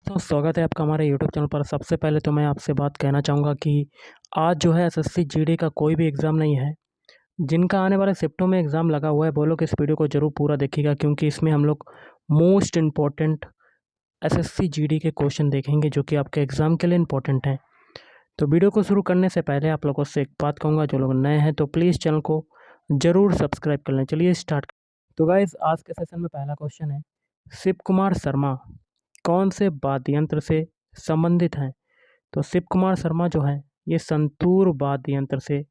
तो स्वागत है आपका हमारे यूट्यूब चैनल पर। सबसे पहले तो मैं आपसे बात कहना चाहूँगा कि आज जो है एसएससी जीडी का कोई भी एग्ज़ाम नहीं है। जिनका आने वाले शिफ्टों में एग्ज़ाम लगा हुआ है वो लोग इस वीडियो को ज़रूर पूरा देखिएगा, क्योंकि इसमें हम लोग मोस्ट इम्पॉर्टेंट एसएससी जीडी के क्वेश्चन देखेंगे जो कि आपके एग्ज़ाम के लिए इम्पोर्टेंट हैं। तो वीडियो को शुरू करने से पहले आप लोगों से एक बात कहूँगा, जो लोग नए हैं तो प्लीज़ चैनल को ज़रूर सब्सक्राइब कर लें। चलिए स्टार्ट। तो गाइज़ आज के सेशन में पहला क्वेश्चन है, शिव कुमार शर्मा कौन से वाद्य यंत्र से संबंधित हैं? तो शिव कुमार शर्मा जो हैं ये संतूर वाद्य यंत्र से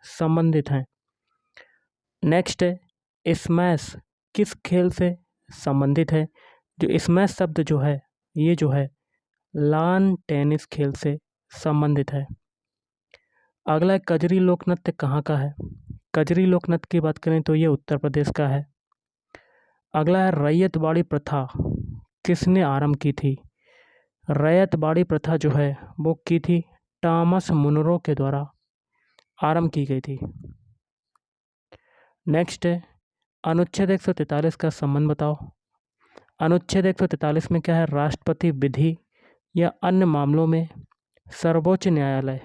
संबंधित हैं। नेक्स्ट है, स्मैश किस खेल से संबंधित है? जो स्मैश शब्द जो है ये जो है लान टेनिस खेल से संबंधित है। अगला है, कजरी लोक नृत्य कहाँ का है? कजरी लोक नृत्य की बात करें तो ये उत्तर प्रदेश का है। अगला है, रैयत बाड़ी प्रथा किसने आरंभ की थी? रैयत बाड़ी प्रथा जो है वो की थी टॉमस मुनरो के द्वारा आरंभ की गई थी। नेक्स्ट है, अनुच्छेद 143 का संबंध बताओ। अनुच्छेद 143 में क्या है? राष्ट्रपति विधि या अन्य मामलों में सर्वोच्च न्यायालय।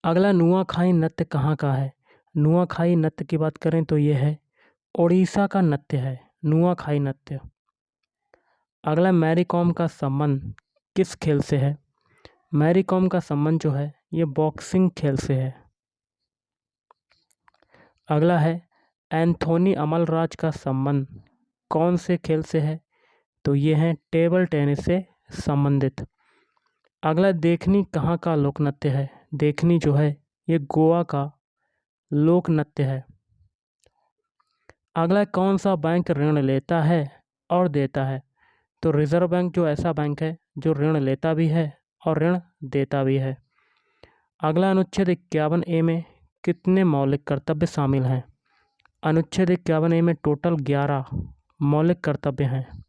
अगला, नुआखाई नृत्य कहाँ का है? नुआखाई नृत्य की बात करें तो ये है उड़ीसा का नृत्य है नुआखाई नृत्य। अगला, मैरी कॉम का संबंध किस खेल से है? मैरी कॉम का संबंध जो है ये बॉक्सिंग खेल से है। अगला है, एंथोनी अमलराज का संबंध कौन से खेल से है? तो ये है टेबल टेनिस से संबंधित। अगला, देखनी कहाँ का लोक नृत्य है? देखनी जो है ये गोवा का लोक नृत्य है। अगला, कौन सा बैंक ऋण लेता है और देता है? तो रिजर्व बैंक जो ऐसा बैंक है जो ऋण लेता भी है और ऋण देता भी है। अगला, अनुच्छेद 51A में कितने मौलिक कर्तव्य शामिल हैं? अनुच्छेद 51A में टोटल 11 मौलिक कर्तव्य हैं।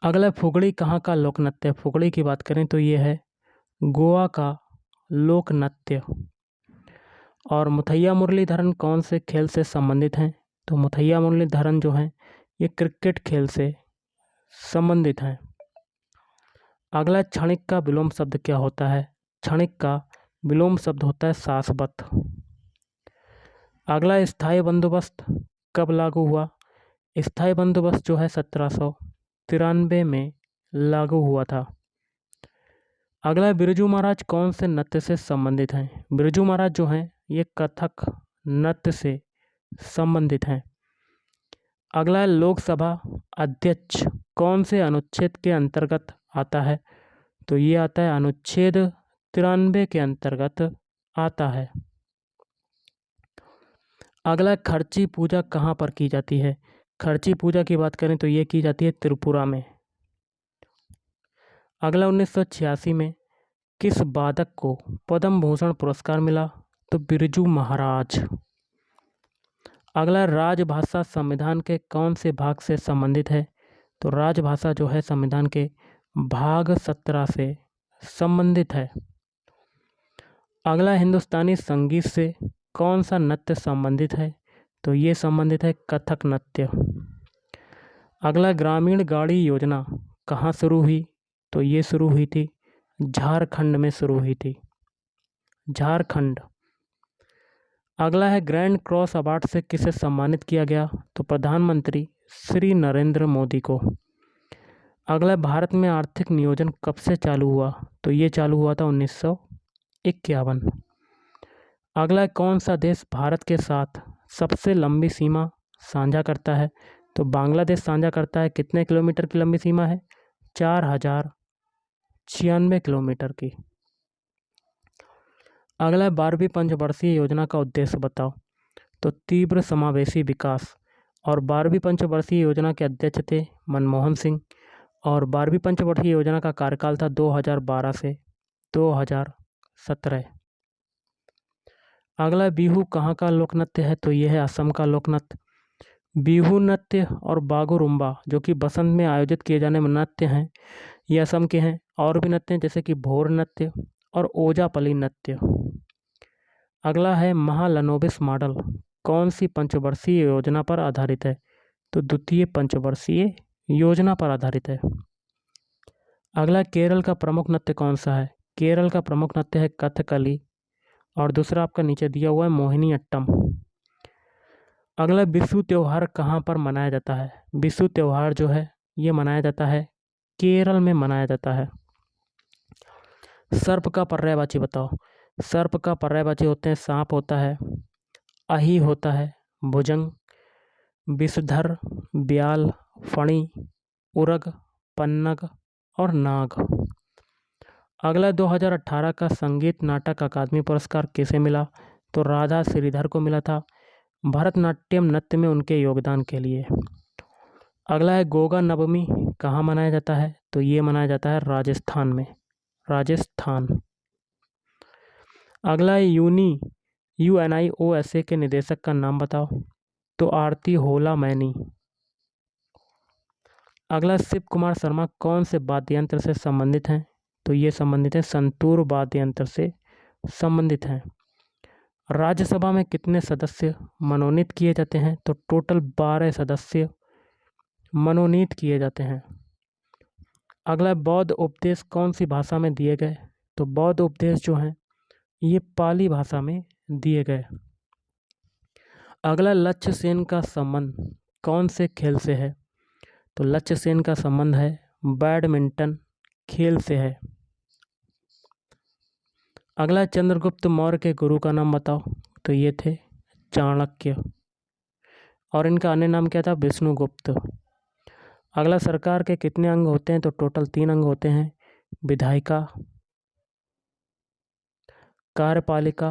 अगला, फुगड़ी कहाँ का लोक नृत्य? फुगड़ी की बात करें तो ये है गोवा का लोक नृत्य। और मुथैया मुरलीधरन कौन से खेल से संबंधित हैं? तो मुथैया मुरलीधरन जो हैं ये क्रिकेट खेल से संबंधित हैं। अगला, क्षणिक का विलोम शब्द क्या होता है? क्षणिक का विलोम शब्द होता है शाश्वत। अगला, स्थायी बंदोबस्त कब लागू हुआ? स्थायी बंदोबस्त जो है 1793 में लागू हुआ था। अगला, बिरजू महाराज कौन से नृत्य से संबंधित हैं? बिरजू महाराज जो हैं ये कथक नृत्य से संबंधित हैं। अगला, लोकसभा अध्यक्ष कौन से अनुच्छेद के अंतर्गत आता है? तो ये आता है अनुच्छेद 93 के अंतर्गत आता है। अगला, खर्ची पूजा कहाँ पर की जाती है? खर्ची पूजा की बात करें तो ये की जाती है त्रिपुरा में। अगला, 1986 में किस वादक को पद्म भूषण पुरस्कार मिला? तो बिरजू महाराज। अगला, राजभाषा संविधान के कौन से भाग से संबंधित है? तो राजभाषा जो है संविधान के भाग 17 से संबंधित है। अगला, हिंदुस्तानी संगीत से कौन सा नृत्य संबंधित है? तो ये संबंधित है कथक नृत्य। अगला, ग्रामीण गाड़ी योजना कहाँ शुरू हुई? तो ये शुरू हुई थी झारखंड में शुरू हुई थी, झारखंड। अगला है, ग्रैंड क्रॉस अवार्ड से किसे सम्मानित किया गया? तो प्रधानमंत्री श्री नरेंद्र मोदी को। अगला, भारत में आर्थिक नियोजन कब से चालू हुआ? तो ये चालू हुआ था 1951। अगला, कौन सा देश भारत के साथ सबसे लंबी सीमा साझा करता है? तो बांग्लादेश साझा करता है। कितने किलोमीटर की लंबी सीमा है? 4096 किलोमीटर की। अगला, 12वीं पंचवर्षीय योजना का उद्देश्य बताओ। तो तीव्र समावेशी विकास। और 12वीं पंचवर्षीय योजना के अध्यक्ष थे मनमोहन सिंह। और 12वीं पंचवर्षीय योजना का कार्यकाल था 2012 से 2017। अगला, बिहू कहाँ का लोक नृत्य है? तो यह है असम का लोक नृत्य। बिहू नृत्य और बागुरुम्बा जो कि बसंत में आयोजित किए जाने वाले नृत्य हैं ये असम के हैं। और भी नृत्य हैं जैसे कि भोर नृत्य और ओजापली नृत्य। अगला है, महालनोबिस मॉडल कौन सी पंचवर्षीय योजना पर आधारित है? तो द्वितीय पंचवर्षीय योजना पर आधारित है। अगला, केरल का प्रमुख नृत्य कौन सा है? केरल का प्रमुख नृत्य है कथकली और दूसरा आपका नीचे दिया हुआ है मोहिनी अट्टम। अगला, बिशु त्योहार कहाँ पर मनाया जाता है? बिशु त्योहार जो है ये मनाया जाता है केरल में मनाया जाता है। सर्प का पर्यायवाची बताओ। सर्प का पर्यायवाची होते हैं सांप होता है, अही होता है, भुजंग, विषधर, ब्याल, फणी, उरग, पन्नग और नाग। अगला, 2018 का संगीत नाटक अकादमी पुरस्कार किसे मिला? तो राधा श्रीधर को मिला था भरतनाट्यम नृत्य में उनके योगदान के लिए। अगला है, गोगा नवमी कहाँ मनाया जाता है? तो ये मनाया जाता है राजस्थान में, राजस्थान। अगला है, UNIOSA के निदेशक का नाम बताओ। तो आरती होला मैनी। अगला, शिव कुमार शर्मा कौन से वाद्य यंत्र से संबंधित हैं? तो ये संबंधित है संतूर वाद्य यंत्र से संबंधित हैं। राज्यसभा में कितने सदस्य मनोनीत किए जाते हैं? तो टोटल 12 सदस्य मनोनीत किए जाते हैं। अगला, बौद्ध उपदेश कौन सी भाषा में दिए गए? तो बौद्ध उपदेश जो हैं ये पाली भाषा में दिए गए। अगला, लक्ष्य सेन का संबंध कौन से खेल से है? तो लक्ष्य सेन का संबंध है बैडमिंटन खेल से है। अगला, चंद्रगुप्त मौर्य के गुरु का नाम बताओ। तो ये थे चाणक्य और इनका अन्य नाम क्या था? विष्णुगुप्त। अगला, सरकार के कितने अंग होते हैं? तो टोटल 3 अंग होते हैं, विधायिका, कार्यपालिका,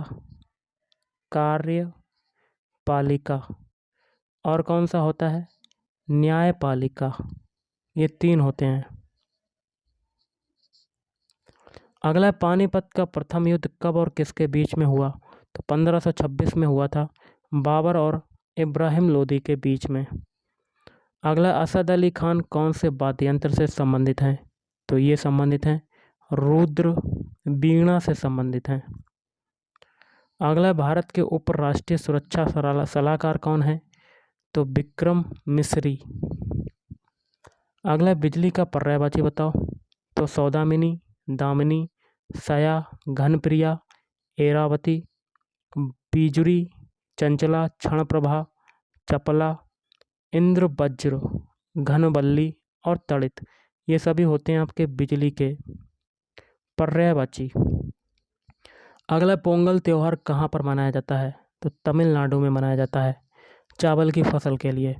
कार्यपालिका और कौन सा होता है? न्यायपालिका। ये 3 होते हैं। अगला, पानीपत का प्रथम युद्ध कब और किसके बीच में हुआ? तो 1526 में हुआ था, बाबर और इब्राहिम लोदी के बीच में। अगला, असद अली खान कौन से वाद्य यंत्र से संबंधित हैं? तो ये संबंधित हैं रुद्र वीणा से संबंधित हैं। अगला, भारत के उप राष्ट्रीय सुरक्षा सलाहकार कौन है? तो विक्रम मिश्री। अगला, बिजली का पर्यायवाची बताओ। तो सौदामिनी, दामिनी, सया, घनप्रिया, एरावती, बीजुरी, चंचला, क्षणप्रभा, चपला, इंद्र वज्र, घनबल्ली और तड़ित। ये सभी होते हैं आपके बिजली के पर्यायवाची। अगला, पोंगल त्यौहार कहाँ पर मनाया जाता है? तो तमिलनाडु में मनाया जाता है चावल की फसल के लिए।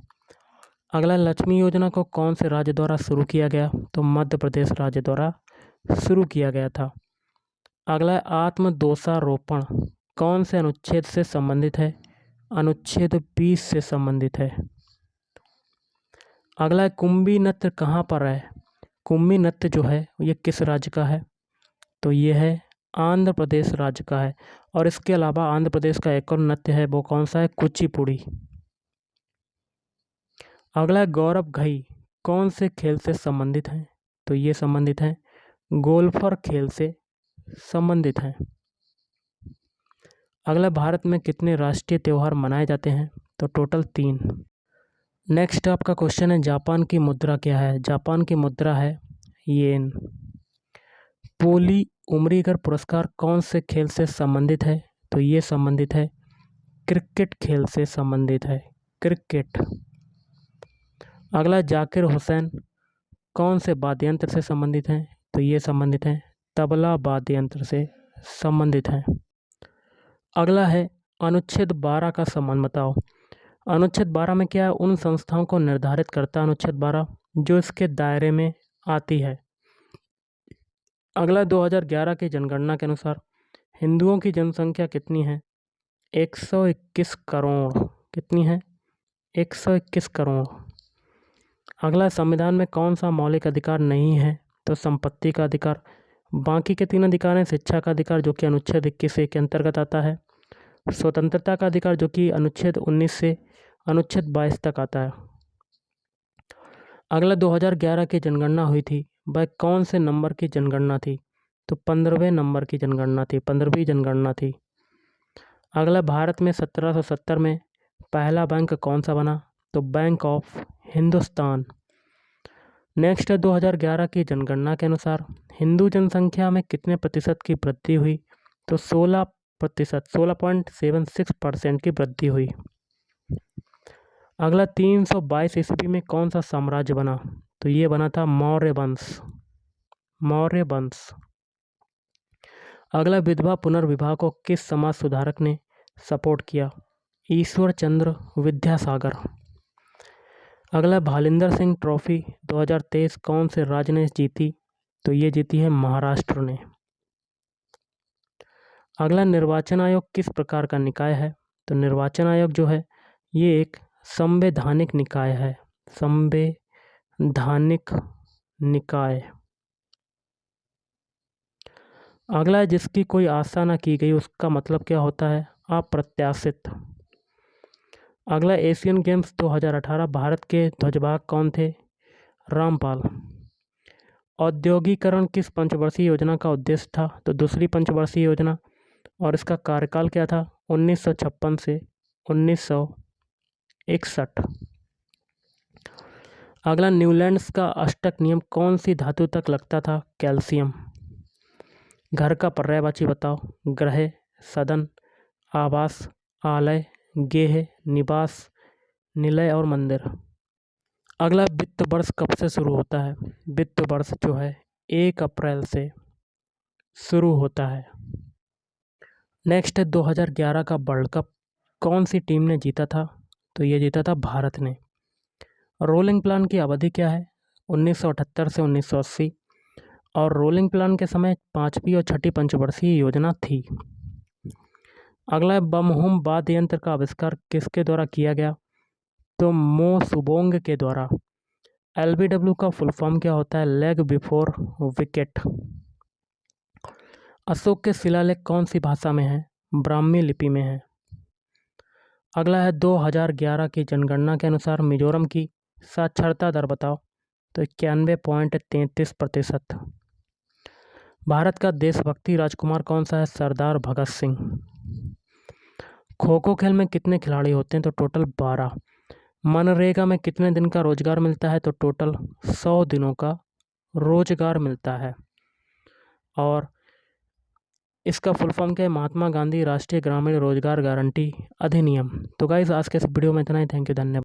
अगला, लक्ष्मी योजना को कौन से राज्य द्वारा शुरू किया गया? तो मध्य प्रदेश राज्य द्वारा शुरू किया गया था। अगला, आत्मदोषारोपण कौन से अनुच्छेद से संबंधित है? अनुच्छेद 20 से संबंधित है। अगला, कुंभी नृत्य कहाँ पर है? कुंभी नृत्य जो है ये किस राज्य का है? तो ये है आंध्र प्रदेश राज्य का है। और इसके अलावा आंध्र प्रदेश का एक और नृत्य है, वो कौन सा है? कुचिपुड़ी। अगला, गौरव घई कौन से खेल से संबंधित हैं? तो ये संबंधित हैं गोल्फर खेल से संबंधित हैं। अगला, भारत में कितने राष्ट्रीय त्यौहार मनाए जाते हैं? तो टोटल 3। नेक्स्ट आपका क्वेश्चन है, जापान की मुद्रा क्या है? जापान की मुद्रा है येन। पोली उमरीगर पुरस्कार कौन से खेल से संबंधित है? तो ये संबंधित है क्रिकेट खेल से संबंधित है, क्रिकेट। अगला, जाकिर हुसैन कौन से वाद्य यंत्र से संबंधित हैं? तो ये संबंधित हैं तबला वाद्य यंत्र से संबंधित हैं। अगला है, अनुच्छेद 12 का संबंध बताओ। अनुच्छेद 12 में क्या है? उन संस्थाओं को निर्धारित करता है अनुच्छेद 12 जो इसके दायरे में आती है। अगला, 2011 की जनगणना के अनुसार हिंदुओं की जनसंख्या कितनी है? 121 करोड़। कितनी है? 121 करोड़। अगला, संविधान में कौन सा मौलिक अधिकार नहीं है? तो संपत्ति का अधिकार। बाकी के 3 अधिकार हैं, शिक्षा का अधिकार जो कि अनुच्छेद 21 के अंतर्गत आता है, स्वतंत्रता का अधिकार जो कि अनुच्छेद 19 से अनुच्छेद 22 तक आता है। अगला, 2011 की जनगणना हुई थी, वह कौन से नंबर की जनगणना थी? तो 15वें नंबर की जनगणना थी, 15वीं जनगणना थी। अगला, भारत में 1770 में पहला बैंक कौन सा बना? तो बैंक ऑफ हिंदुस्तान। नेक्स्ट है 2011 की जनगणना के अनुसार हिंदू जनसंख्या में कितने प्रतिशत की वृद्धि हुई? तो 16%, 16.76% की वृद्धि हुई। अगला 322 ईस्वी में कौन सा साम्राज्य बना? तो ये बना था मौर्य वंश। मौर्य वंश। अगला विधवा पुनर्विवाह को किस समाज सुधारक ने सपोर्ट किया? ईश्वर चंद्र विद्यासागर। अगला भालिंदर सिंह ट्रॉफी 2023 कौन से राज्य ने जीती? तो ये जीती है महाराष्ट्र ने। अगला निर्वाचन आयोग किस प्रकार का निकाय है? तो निर्वाचन आयोग जो है ये एक संवैधानिक निकाय है। संवैधानिक निकाय। अगला है जिसकी कोई आशा ना की गई उसका मतलब क्या होता है? अप्रत्याशित। अगला एशियन गेम्स 2018 भारत के ध्वजवाहक कौन थे? रामपाल। औद्योगिकरण किस पंचवर्षीय योजना का उद्देश्य था? तो दूसरी पंचवर्षीय योजना, और इसका कार्यकाल क्या था? 1956 से 1961। अगला न्यूलैंड्स का अष्टक नियम कौन सी धातु तक लगता था? कैल्शियम। घर का पर्यायवाची बताओ। ग्रह, सदन, आवास, आलय, गेह, निवास, निलय और मंदिर। अगला वित्त वर्ष कब से शुरू होता है? वित्त वर्ष जो है 1 अप्रैल से शुरू होता है। नेक्स्ट है 2011 का वर्ल्ड कप कौन सी टीम ने जीता था? तो ये जीता था भारत ने। रोलिंग प्लान की अवधि क्या है? 1978 से 1980, और रोलिंग प्लान के समय 5वीं और 6ठी पंचवर्षीय योजना थी। अगला है बमहुम वाद्य यंत्र का आविष्कार किसके द्वारा किया गया? तो मो सुबोंग के द्वारा। LBW का फुल फॉर्म क्या होता है? Leg before wicket. अशोक के शिलालेख कौन सी भाषा में है? ब्राह्मी लिपि में है। अगला है 2011 की जनगणना के अनुसार मिजोरम की साक्षरता दर बताओ। तो 91.33%। भारत का देशभक्ति राजकुमार कौन सा है? सरदार भगत सिंह। खो खो खेल में कितने खिलाड़ी होते हैं? तो टोटल 12। मनरेगा में कितने दिन का रोजगार मिलता है? तो टोटल 100 दिनों का रोजगार मिलता है। और इसका फुल फॉर्म क्या है? महात्मा गांधी राष्ट्रीय ग्रामीण रोजगार गारंटी अधिनियम। तो गाइस आज के इस वीडियो में इतना ही। थैंक यू, धन्यवाद।